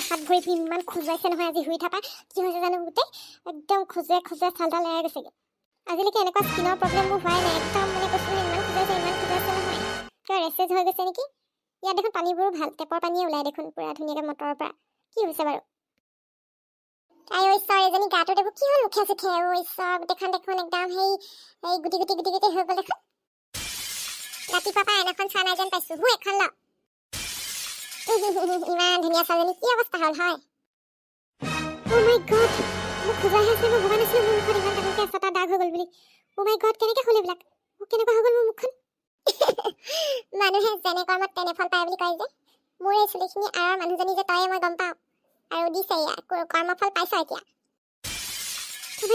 হাত ভৰি ইমান খোজাইছে নহয় আজি শুই থাকা কি হৈছে জানো গোটেই একদম খোজে চালডাল এৰাই গৈছেগে আজিলৈকে এনেকুৱা স্কিনৰ প্ৰব্লেম মোৰ হোৱাই নাই একদম মানে কৈছোঁ ইমান খোজাইছে নহয় কিবা ৰেচেজ হৈ গৈছে নেকি ইয়াত দেখোন পানীবোৰো ভাল টেপৰ পানীয়ে ওলাই দেখোন পুৰা ধুনীয়াকৈ মটৰৰ পৰা কি হৈছে বাৰু আই ঐ ঈশ্বৰ এজনী গাটোত এইবোৰ কি হ'ল মুখে চুখে ঐ ঈশ্বৰ গোটেইখন দেখোন একদম সেই গুটি হৈ গ'ল দেখোন ৰাতিপুৱা পৰা আইনাখন চোৱা নাই যেন পাইছোঁ হু এখন ল ইমান ধুনীয়া ছোৱালীজনী কি অৱস্থা হ'ল হয় অ' মাই গড মোক খোজাইহে আছে মই ভবা নাছিলোঁ মোৰ মুখত ইমান ডাঙৰকৈ এচটা দাগ হৈ গ'ল বুলি অ' মাই গড কেনেকৈ হ'ল এইবিলাক কেনেকুৱা হৈ গ'ল মোৰ মুখখন মানুহে যেনে কৰ্মত তেনে ফল পায় বুলি কয় যে মোৰ এই চুলিখিনি আঁৰৰ মানুহজনী যে তয়ে মই গম পাওঁ আৰু দিছে কৰ্মফল পাইছ এতিয়া অ'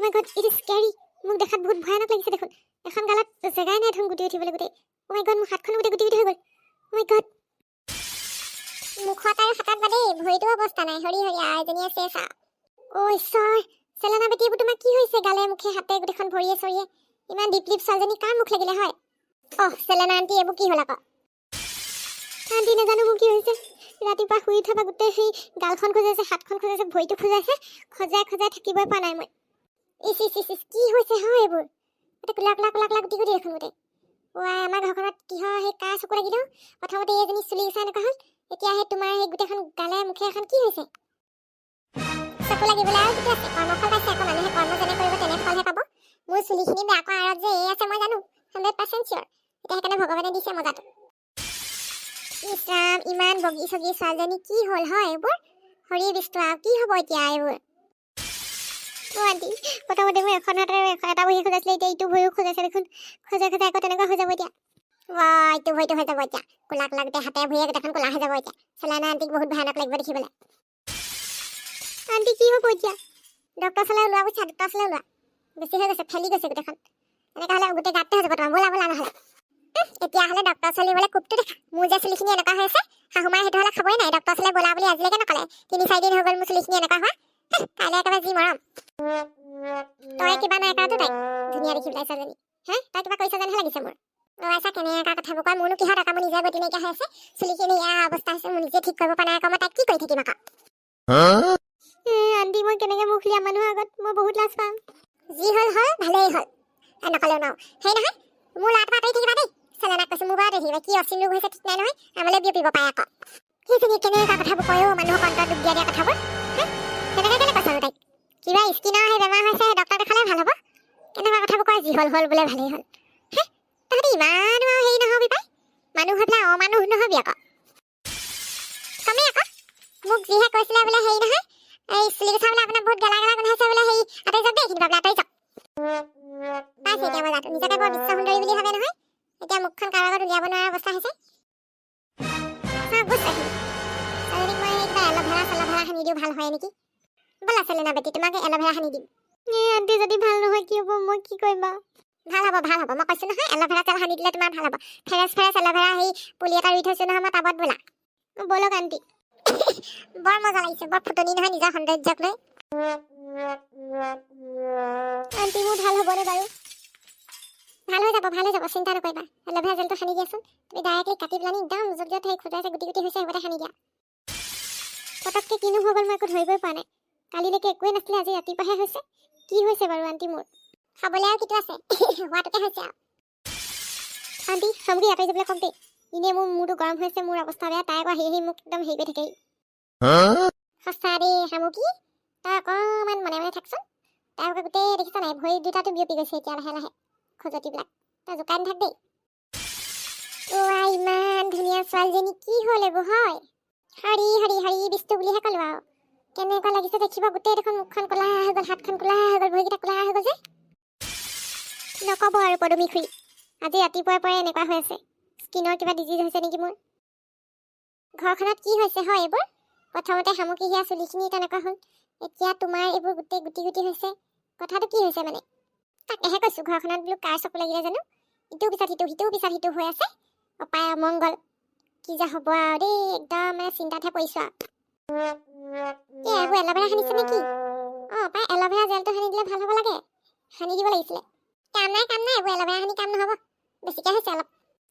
মাই গড ইট ইজ স্কেৰী মোক দেখাত বহুত ভয়ানক লাগিছে দেখোন এখন গালত জেগাই নাই ধুন গুটি উঠিবলৈ গোটেই অ' মাই গড মোৰ হাতখন গোটেই গুটি হৈ গ'ল অ' মাই গড মুখত আৰু হাতত বাদেই ভৰিটো অৱস্থা নাই হৰি এজনী আছে চা অ' ঈশ্বৰ চেলেনা বেটি এইবোৰ তোমাৰ কি হৈছে গালে মুখে হাতে গোটেইখন ভৰিয়ে চৰিয়ে ইমান ডিপ ছোৱালীজনী কাৰ মুখ লাগিলে হয় অহ চেলেনা আণ্টি এইবোৰ কি হ'ল আকৌ আণ্টি নাজানো মোৰ কি হৈছে ৰাতিপুৱা শুই থকা গোটেই সেই গালখন খোজাইছে হাতখন খোজাইছে ভৰিটো খোজাইছে খজাই থাকিবই পৰা নাই মই ইচ কি হৈছে হয় এইবোৰ গোটেই কোলা গুটি দেখোন গোটেই ৱাই আমাৰ ঘৰখনত কিহৰ সেই কাৰ চকু লাগিলেও প্ৰথমতে এইজনী চুলি গুচাই এনেকুৱা হ'ল এতিয়া সেই তোমাৰ সেই গোটেইখন গালে মুখে এখন কি হৈছে চকু লাগিবলৈ আৰু কিটো আছে কৰ্মফল পাইছে আকৌ মানুহে কৰ্ম যেনে কৰিব তেনে ফলহে পাব মোৰ চুলিখিনি বেয়া কৰা আঁৰত যে এই আছে মই জানো 100% চিয়ৰ এতিয়া সেইকাৰণে ভগৱানে দিছে মজাটো ইছ ৰাম ইমান বগী চগী ছোৱালীজনী কি হ'ল হয় এইবোৰ হৰি বিষ্ণু আৰু কি হ'ব এতিয়া এইবোৰ অ' আণ্টি প্ৰথমতে মই এখন হাতেৰে এটা ভৰি খোজাইছিলে এতিয়া ইটো ভৰিও খোজাইছে দেখোন খোজাই আকৌ তেনেকুৱা হৈ যাব এতিয়া ইটো ভৰিটো হৈ যাব এতিয়া কোলা গোটেই হাতে ভৰিয়ে গোটেইখন কোলা হৈ যাব এতিয়া চেলেনা আণ্টিক বহুত ভয়ানক লাগিব দেখিবলৈ আণ্টি কি হ'ব এতিয়া ডক্টৰ চালে ওলোৱা বুজিছা ডক্টৰ চালে ওলোৱা বেছি হৈ গৈছে ফেলি গৈছে গোটেইখন এনেকুৱা হ'লে গোটেই গাঁতটো হৈ যাব তোমাৰ বলা নহ'লে এতিয়া হ'লে ডক্টৰ চলিবলৈ কোপটো দেখা মোৰ যে চুলিখিনি এনেকুৱা হৈ আছে শাহুমাই সেইটো হ'লে খাবই নাই ডক্টৰ চলে বলা বুলি আজিলৈকে নকলে 3-4 দিন হৈ গ'ল মোৰ চুলিখিনি এনেকুৱা হোৱা কাইলৈ একেবাৰে যি মৰম তই কিবা নাই কৰাটো তাইক ধুনীয়া দেখি পেলাই ছোৱালীজনী তই কিবা কৰিছ যেনহে লাগিছে মোৰ আচ্ছা কেনেকুৱা কথাবোৰ কয় মোৰনো কিহত আকৌ মোৰ নিজে গতি নাইকিয়া হৈ আছে চুলিখিনি ইয়াৰ অৱস্থা হৈছে মোৰ নিজে ঠিক কৰিব পৰা নাই আকৌ মই তাইক কি কৰি থাকিম আকৌ আণ্টি মই কেনেকৈ মুখ লিয়াম মানুহৰ আগত মই বহুত লাজ পাম যি হ'ল ভালেই হ'ল নকলেও ন সেই নহয় মোৰ লাট পাতি থাকিবা দেই চেলেনাক কৈছোঁ মোৰ ঘৰত আহিবা কি অচিন ৰোগ হৈছে ঠিক নাই নহয় আমালৈ বিয়পিব পাৰে আকৌ সেইখিনি কেনেকুৱা কথাবোৰ কয় মানুহক অন্তৰত দুখ দিয়া কথাবোৰ তেনেকৈ কেলে কৈছ তাইক কিবা স্কিনৰ সেই বেমাৰ হৈছে ডক্টৰ দেখালে ভাল হ'ব কেনেকুৱা কথাবোৰ কয় যি হ'ল বোলে ভালেই হ'ল তহঁতি ইমানো আৰু হেৰি নহবি পাই মানুহ হৈ পেলাই অমানুহ নহবি আকৌ কমেই আকৌ মোক যিহে কৈছিলে বোলে হেৰি নহয় এই চুলি গুচা বোলে আপোনাৰ বহুত গেলা গোন্ধাইছে বোলে হেৰি আঁতৰি যাওক দেই এইখিনি বোলে আঁতৰি যাওক পাইছে এতিয়া মজাটো নিজকে বৰ বিশ্ব সুন্দৰী বুলি ভাবে নহয় এতিয়া মুখখন কাৰো আগত উলিয়াব নোৱাৰা অৱস্থা হৈছে ছোৱালীজনীক মই কিবা এল'ভেৰা সানি দিওঁ ভাল হয় নেকি ব'লা চেলেনা বেটি তোমাক এল'ভেৰা সানি দিম আণ্টি যদি ভাল নহয় কি হ'ব মই কি কৰিম বাৰু ভাল হ'ব মই কৈছোঁ নহয় এল'ভেৰা তেল সানি দিলে তোমাৰ ভাল হ'ব ফ্ৰেছ এল'ভেৰা সেই পুলি এটা ৰুই থৈছোঁ নহয় মই টাবত ব'লক আণ্টি বৰ মজা লাগিছে বৰ ফুটনি নহয় নিজৰ সৌন্দৰ্যক লৈ আণ্টি মোৰ ভাল হ'বনে বাৰু ভাল হৈ যাব চিন্তা নকৰিবা এল'ভেৰা জেলটো সানি দিয়াচোন তুমি ডাইৰেক্টলি কাটি পেলানি একদম য'ত সেই খোজাইছে গুটি হৈছে সেইবোৰতে সানি দিয়া পটককৈ কিনো হৈ গ'ল মই একো ধৰিবই পৰা নাই কালিলৈকে একোৱে নাছিলে আজি ৰাতিপুৱাহে হৈছে কি হৈছে বাৰু আণ্টি মোৰ খাবলৈ আৰু কিটো আছে হোৱাটোকে হৈছে আৰু আণ্টি সামগ্ৰী আঁতৰি যাবলৈ কওক দেই এনেই মোৰ মূৰটো গৰম হৈ আছে মোৰ অৱস্থা বেয়া তাই আকৌ হেৰি মোক একদম হেৰি কৰি থাকেহি সঁচা দেই সামগ্ৰী তই অকণমান মনে থাকচোন তাই আকৌ গোটেই দেখিছা নাই ভৰি দুটাটো বিয়পি গৈছে এতিয়া লাহে খজতিবিলাক তই জোকাই নাথাক দেই ইমান ধুনীয়া ছোৱালীজনী কি হ'ল এইবোৰ হয় হৰি বিষ্ণু বুলিহে ক'লো আৰু কেনেকুৱা লাগিছে দেখিব গোটেই দেখোন মুখখন ক'লা হৈ গ'ল হাতখন ক'লা হৈ গ'ল ভৰিকেইটা ক'লা হৈ গ'ল যে নক'ব আৰু পদুমী খুৰী আজি ৰাতিপুৱাৰ পৰাই এনেকুৱা হৈ আছে স্কিনৰ কিবা ডিজিজ হৈছে নেকি মোৰ ঘৰখনত কি হৈছে হয় এইবোৰ প্ৰথমতে সামুকি হিয়া চুলিখিনি তেনেকুৱা হ'ল এতিয়া তোমাৰ এইবোৰ গোটেই গুটি হৈছে কথাটো কি হৈছে মানে তাকেহে কৈছোঁ ঘৰখনত বোলো কাৰ চকু লাগিলে জানো ইটোৰ পিছত সিটো হৈ আছে অপায় অমংগল কি যে হ'ব আৰু দেই একদম মানে চিন্তাতহে পৰিছোঁ আৰু এইবোৰ এল'ভেৰা সানিছে নেকি পাই এল'ভেৰা জেলটো সানি দিলে ভাল হ'ব লাগে সানি দিব লাগিছিলে কাম নাই এইবোৰ এল'ভেৰা সানি কাম নহ'ব বেছিকৈ হৈছে অলপ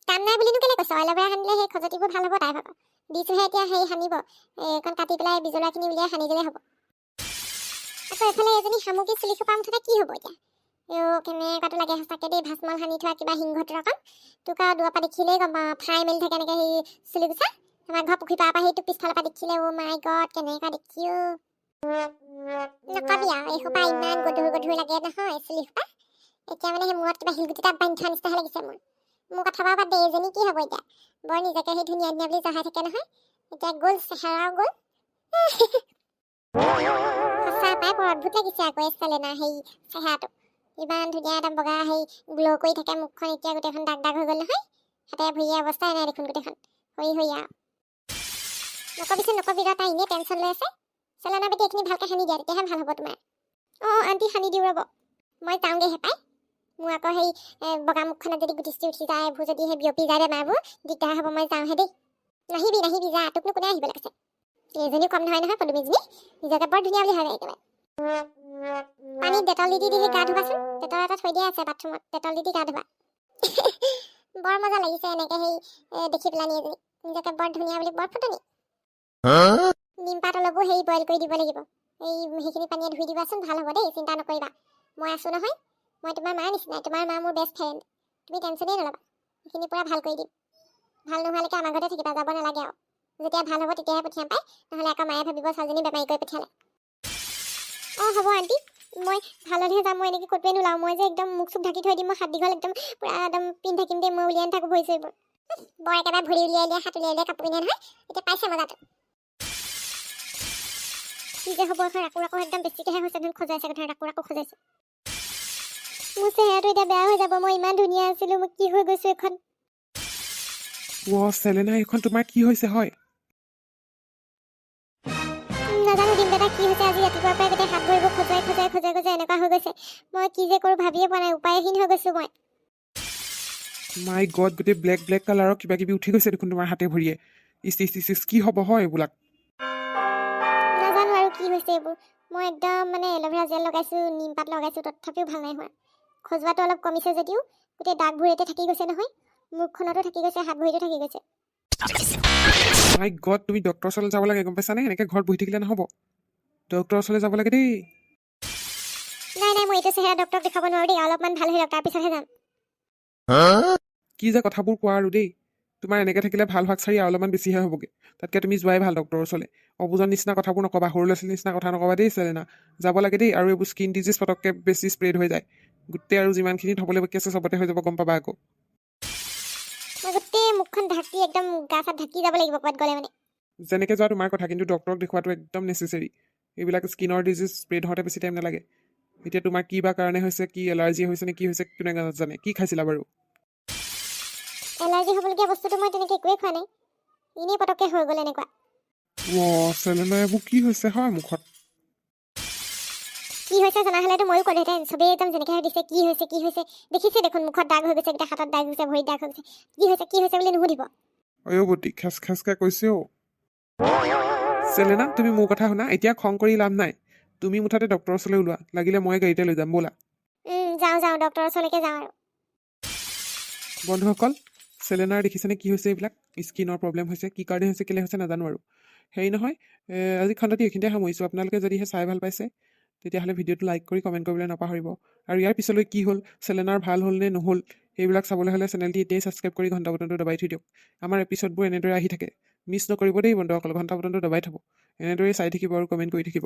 কাম নাই বুলিনো কেলৈ কৈছোঁ এল'ভেৰা সানিলে সেই খজতিবোৰ ভাল হ'ব তাই ভাগৰ দিছোহে এতিয়া সেই সানিব এইকণ কাটি পেলাই বিজলুৱাখিনি উলিয়াই সানি দিলে হ'ব আকৌ এফালে এজনী শামুকি চুলি খোপা মুঠতে কি হ'ব এতিয়া কেনেকুৱাটো লাগে সঁচাকৈ দেই ভাজমাল সানি থোৱা কিবা সিংহটোৰ অকণ তোক আৰু দূৰৰ পৰা দেখিলেই গম পাওঁ ফ্ৰাই মেলি থাকে এনেকৈ সেই চুলি গুচা আমাৰ ঘৰ পুখুৰী পাৰৰ পৰা সেইটো পিছফালৰ পৰা দেখিলে মাই গড কেনেকুৱা দেখিও নকবি আৰু এইসোপা ইমান গধুৰ গধুৰ লাগে নহয় চুলি সোপা এতিয়া মানে সেই মূৰত কিবা শিলগুটি এটা বান্ধি থোৱা নিচিনাহে লাগিছে মোৰ কথা বাদ দে এজনী কি হ'ব এতিয়া বৰ নিজকে সেই ধুনীয়া ধুনীয়া বুলি জহাই থাকে নহয় এতিয়া গ'ল চেহেৰাও গ'ল সঁচা পাই বৰ অদ্ভুত লাগিছে আকৌ চেলেনাৰ সেই চেহেৰাটো ইমান ধুনীয়া এটা বগা সেই গ্ল' কৰি থাকে মুখখন এতিয়া গোটেইখন দাগ দাগ হৈ গ'ল নহয় হাতে ভৰিয়ে অৱস্থাই নাই দেখোন গোটেইখন হৈ হৈ আৰু নকবিচোন তাই এনেই টেনশ্যন লৈ আছে চেলেনা বেটি এইখিনি ভালকৈ সানি দিয়া তেতিয়াহে ভাল হ'ব তোমাৰ আণ্টি সানি দিওঁ ৰ'ব মই যাওঁগৈ হেপাই মোৰ আকৌ সেই বগা মুখখনত যদি গুটি চুটি উঠি যায় এইবোৰ যদি সেই বিয়পি যায় বেমাৰবোৰ দিগদাৰ হ'ব মই যাওঁহে দেই নাহিবি যা তোকনো কোনে আহিব লাগিছে এইজনীও কম নহয় পদুমীজনী নিজকে বৰ ধুনীয়া বুলি ভাবে একেবাৰে পানীত ডেটল দি সেই গা ধুবাচোন ডেটল এটা থৈ দিয়া আছে বাথৰুমত ডেটল দি গা ধুবা বৰ মজা লাগিছে এনেকৈ সেই দেখি পেলানি এজনী নিজকে বৰ ধুনীয়া বুলি বৰ ফুটনি নিমপাত অলপো সেই বইল কৰি দিব লাগিব সেইখিনি পানীয়ে ধুই দিবাচোন ভাল হ'ব দেই চিন্তা নকৰিবা মই আছোঁ নহয় মই তোমাৰ মাৰ নিচিনাই তোমাৰ মা মোৰ বেষ্ট ফ্ৰেণ্ড তুমি টেনশ্যনেই নল'বা সেইখিনি পূৰা ভাল কৰি দিম ভাল নোহোৱালৈকে আমাৰ ঘৰতে থাকিবা যাব নালাগে আৰু যেতিয়া ভাল হ'ব তেতিয়াহে পঠিয়াম পাই নহ'লে আকৌ মায়ে ভাবিব ছোৱালীজনী বেমাৰী কৰি পঠিয়ালে হ'ব আণ্টি মই ভালতহে যাম মই এনেকৈ ক'তোৱে নোলাওঁ মই যে একদম মুখ চুখ ঢাকি থৈ দিম মই হাত দীঘল একদম পূৰা একদম পিন্ধি থাকিম দেই মই উলিয়াই নাথাকোঁ ভৰি চৰিবোৰ বৰ একেবাৰে ভৰি উলিয়াই হাত উলিয়াই কাপোৰ পিন্ধে নহয় এতিয়া পাইছে মজাটো কি যে হ'ব এখন ৰাকো একদম বেছিকৈহে হৈছে দেখোন খজাইছে কথা ৰাকো খজাইছে মোৰ চেহেৰাটো এতিয়া বেয়া হৈ যাব মই ইমান ধুনীয়া আছিলোঁ মই কি হৈ গৈছোঁ এখন চেলেনা এইখন তোমাৰ কি হৈছে হয় নাজানো দিন দাদা কি হৈছে আজি ৰাতিপুৱাৰ পৰাই গোটেই হাত ভৰিবোৰ খজাই এনেকুৱা হৈ গৈছে মই কি যে কৰোঁ ভাবিয়ে পোৱা নাই উপায়হীন হৈ গৈছোঁ মই মাই গড গোটেই ব্লেক কালাৰৰ কিবা কিবি উঠি গৈছে দেখোন তোমাৰ হাতে ভৰিয়ে ইচ কি হ'ব হয় এইবিলাক নাজানো আৰু কি হৈছে এইবোৰ মই একদম মানে এল'ভেৰা জেল লগাইছোঁ নিমপাত লগাইছোঁ তথাপিও ভাল নাই হোৱা খজুৱাটো অলপ কমিছে যদিও গোটেই দাগ ভৰিতে থাকি গৈছে নহয় মুখখনতো থাকি গৈছে হাত ভৰিতো থাকি গৈছে মাই গড তুমি ডক্টৰৰ ওচৰলৈ যাব লাগে গম পাইছানে এনেকৈ ঘৰত বহি থাকিলে নহ'ব ডক্টৰৰ ওচৰলৈ যাব লাগে দেই নাই মই এইটো চেহেৰা ডক্টৰক দেখাব নোৱাৰোঁ দেই অলপমান ভাল হৈ লওক তাৰপিছতহে যাম কি যে কথাবোৰ কোৱা আৰু দেই তোমাৰ এনেকৈ থাকিলে ভাল হোৱাক চাৰি আৰু অলপমান বেছিহে হ'বগৈ তাতকৈ তুমি যোৱাই ভাল ডক্টৰৰ ওচৰলৈ অবুজন নিচিনা কথাবোৰ নক'বা সৰু ল'ৰা ছোৱালীৰ নিচিনা কথা নক'বা দেই চেলেনা যাব লাগে দেই আৰু এইবোৰ স্কিন ডিজিজ পটককৈ বেছি স্প্ৰেড হৈ যায় গোটেই আৰু যিমানখিনি থ'বলৈ বাকী আছে চবতে হৈ যাব গম পাবা আকৌ মই গোটেই মুখখন ঢাকি একদম গা চা ঢাকি যাব লাগিব ক'ৰবাত গ'লে মানে যেনেকৈ যোৱা তোমাৰ কথা কিন্তু ডক্টৰক দেখুৱাটো একদম নেচেচেৰী এইবিলাক স্কিনৰ ডিজিজ স্প্ৰেড হওঁতে বেছি টাইম নালাগে এতিয়া তোমাৰ কি বা কাৰণে হৈছে কি এলাৰ্জি হৈছে নে কি হৈছে কোনে নাজানে কি খাইছিলা বাৰু এলাৰ্জি হ'বলগীয়া বস্তুটো মই তেনেকৈ একোৱেই খোৱা নাই এনেই পটককৈ হৈ গ'ল এনেকুৱা চেলেনা এইবোৰ কি হৈছে হয় মুখত কি হৈছে জনা হ'লেতো ময়ো ক'লোহেঁতেন চবেই একদম যেনেকৈ দিছে কি হৈছে দেখিছে দেখোন মুখত দাগ হৈ গৈছে গোটেই হাতত দাগ হৈছে ভৰিত দাগ হৈ গৈছে কি হৈছে বুলি নুসুধিব বটি খেচকে কৈছে চেলেনা তুমি মোৰ কথা শুনা এতিয়া খং কৰি লাভ নাই তুমি মুঠতে ডক্টৰৰ ওচৰলৈ ওলোৱা লাগিলে মই গাড়ীতে লৈ যাম ব'লা যাওঁ ডক্টৰৰ ওচৰলৈকে যাওঁ আৰু বন্ধুসকল চেলেনাৰ দেখিছেনে কি হৈছে এইবিলাক স্কিনৰ প্ৰব্লেম হৈছে কি কাৰণে হৈছে কেলৈ হৈছে নাজানো আৰু হেৰি নহয় আজি খণ্ডটি এইখিনিতে সামৰিছোঁ আপোনালোকে যদিহে চাই ভাল পাইছে তেতিয়াহ'লে ভিডিঅ'টো লাইক কৰি কমেণ্ট কৰিবলৈ নাপাহৰিব আৰু ইয়াৰ পিছলৈ কি হ'ল চেলেনাৰ ভাল হ'ল নে নহ'ল সেইবিলাক চাবলৈ হ'লে চেনেলটি এতিয়াই ছাবস্ক্ৰাইব কৰি ঘণ্টা বটনটো দবাই থৈ দিয়ক আমাৰ এপিছ'ডবোৰ এনেদৰে আহি থাকে মিছ নকৰিব দেই বন্ধুসকল ঘণ্টা বটনটো দবাই থ'ব এনেদৰেই চাই থাকিব আৰু কমেণ্ট কৰি থাকিব